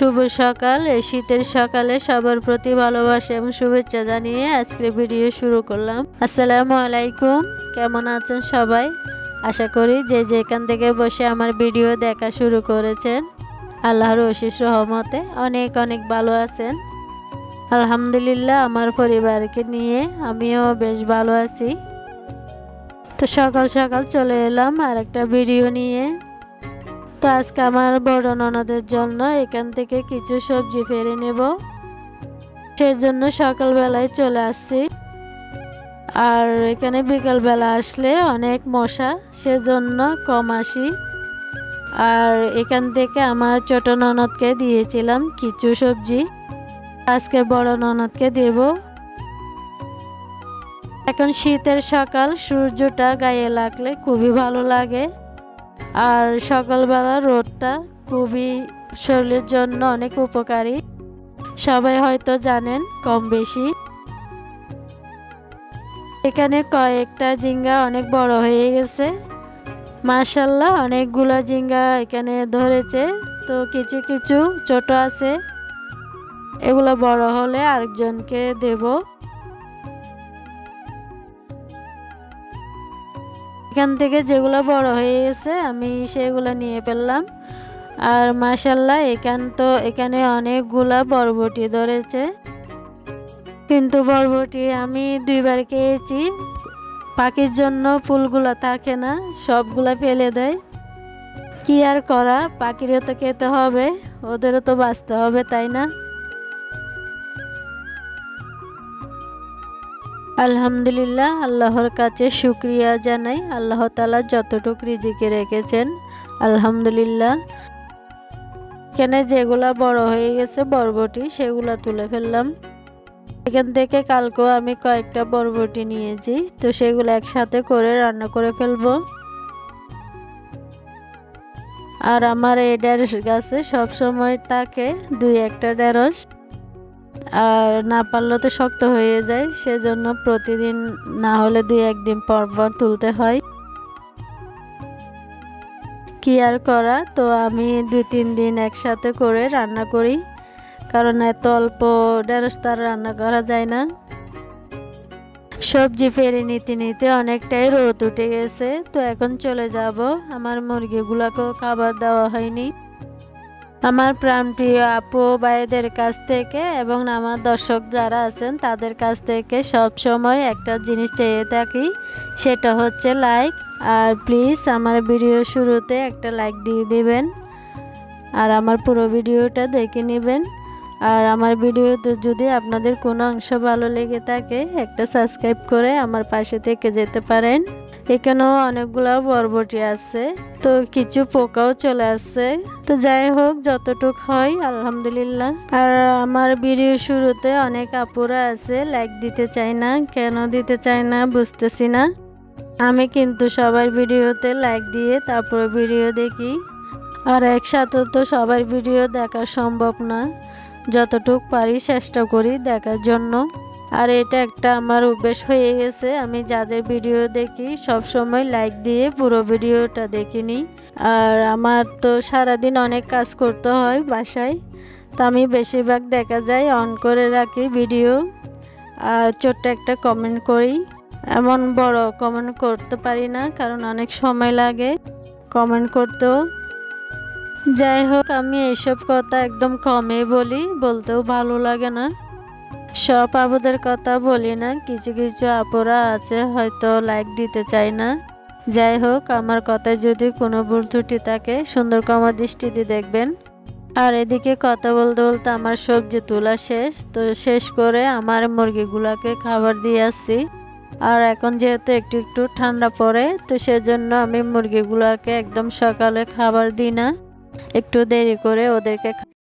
শুভ সকাল। এই শীতের সকালে সবার প্রতি ভালোবাসা এবং শুভেচ্ছা জানিয়ে আজকের ভিডিও শুরু করলাম। আসসালামু আলাইকুম, কেমন আছেন সবাই? আশা করি যে যেখান থেকে বসে আমার ভিডিও দেখা শুরু করেছেন আল্লাহর অশেষ রহমতে অনেক অনেক ভালো আছেন। আলহামদুলিল্লাহ, আমার পরিবারকে নিয়ে আমিও বেশ ভালো আছি। তো সকাল সকাল চলে এলাম আর একটা ভিডিও নিয়ে। তো আজকে আমার বড় ননদের জন্য এখান থেকে কিছু সবজি পেরে নেব, সেজন্য সকালবেলায় চলে আসছি। আর এখানে বিকালবেলা আসলে অনেক মশা, সেজন্য কম আসি। আর এখান থেকে আমার ছোট ননদকে দিয়েছিলাম কিছু সবজি, আজকে বড় ননদকে দেব। এখন শীতের সকাল, সূর্যটা গায়ে লাগলে খুবই ভালো লাগে। আর সকালবেলা রোদটা খুবই শরীরের জন্য অনেক উপকারী, সবাই হয়তো জানেন কম বেশি। এখানে কয়েকটা ঝিঙ্গা অনেক বড় হয়ে গেছে, মাশাআল্লাহ অনেকগুলো ঝিঙ্গা এখানে ধরেছে। তো কিছু কিছু ছোট আছে, এগুলো বড় হলে আরেকজনকে দেব। এখান থেকে যেগুলো বড় হয়ে গেছে আমি সেগুলো নিয়ে ফেললাম। আর মাশাআল্লাহ এখানে অনেকগুলা বরবটি ধরেছে, কিন্তু বরবটি আমি দুইবার খেয়েছি। পাখির জন্য ফুলগুলা থাকে না, সবগুলা ফেলে দেয়। কি আর করা, পাখিরও তো খেতে হবে, ওদেরও তো বাঁচতে হবে, তাই না? আলহামদুলিল্লাহ, আল্লাহর কাছে শুকরিয়া জানাই। আল্লাহ তাআলা যতটুকু রিজিকে রেখেছেন আলহামদুলিল্লাহ। এখানে যেগুলা বড় হয়ে গেছে বরবটি সেগুলা তুলে ফেললাম। এখান থেকে কালকেও আমি কয়েকটা বরবটি নিয়েছি, তো সেগুলো একসাথে করে রান্না করে ফেলবো। আর আমার এই ঢেঁড়স গাছে সবসময় থাকে দুই একটা ঢেঁড়স, আর না পারলে তো শক্ত হয়ে যায়, সেজন্য প্রতিদিন না হলে দুই একদিন পর পর তুলতে হয়। কি আর করা, তো আমি 2-3 দিন একসাথে করে রান্না করি, কারণ এত অল্প ঢেঁড়স তার রান্না করা যায় না। সবজি ফেরে নিতে নিতে অনেকটাই রোদ উঠে গেছে, তো এখন চলে যাব। আমার মুরগিগুলোকেও খাবার দেওয়া হয়নি। আমার প্রাণপ্রিয় আপু ভাইদের কাছ থেকে এবং আমার দর্শক যারা আছেন তাদের কাছ থেকে সব সময় একটা জিনিস চেয়ে থাকি, সেটা হচ্ছে লাইক। আর প্লিজ আমার ভিডিও শুরুতে একটা লাইক দিয়ে দিবেন, আর আমার পুরো ভিডিওটা দেখে নেবেন। আর আমার ভিডিওতে যদি আপনাদের কোনো অংশ ভালো লেগে থাকে একটা সাবস্ক্রাইব করে আমার পাশে থেকে যেতে পারেন। এখানেও অনেকগুলো বরবটি আছে, তো কিছু পোকাও চলে আসছে। তো যাই হোক, যতটুক হয় আলহামদুলিল্লাহ। আর আমার ভিডিও শুরুতে অনেক আপুরা আছে লাইক দিতে চায় না, কেন দিতে চায় না বুঝতেছি না। আমি কিন্তু সবার ভিডিওতে লাইক দিয়ে তারপরে ভিডিও দেখি, আর একসাথে তো সবার ভিডিও দেখা সম্ভব না, যতটুক পারি চেষ্টা করি দেখার জন্য। আর এটা একটা আমার অভ্যেস হয়ে গেছে, আমি যাদের ভিডিও দেখি সব সময় লাইক দিয়ে পুরো ভিডিওটা দেখিনি। আর আমার তো সারাদিন অনেক কাজ করতে হয় বাসায়, তো আমি বেশিরভাগ দেখা যায় অন করে রাখি ভিডিও, আর ছোট্ট একটা কমেন্ট করি। এমন বড় কমেন্ট করতে পারি না, কারণ অনেক সময় লাগে কমেন্ট করতেও। যাই হোক, আমি এইসব কথা একদম কমই বলি, বলতেও ভালো লাগে না। সব আপুদের কথা বলি না, কিছু কিছু আপুরা আছে হয়তো লাইক দিতে চায় না। যাই হোক, আমার কথায় যদি কোনো ভুল ত্রুটি থাকে সুন্দর ক্ষমা দৃষ্টিতে দেখবেন। আর এদিকে কথা বলতে বলতে আমার সবজি তোলা শেষ, তো শেষ করে আমার মুরগিগুলোকে খাবার দিয়ে আসছি। আর এখন যেহেতু একটু একটু ঠান্ডা পড়ে, তো সেজন্য আমি মুরগিগুলোকে একদম সকালে খাবার দিই না, একটু দেরি করে ওদেরকে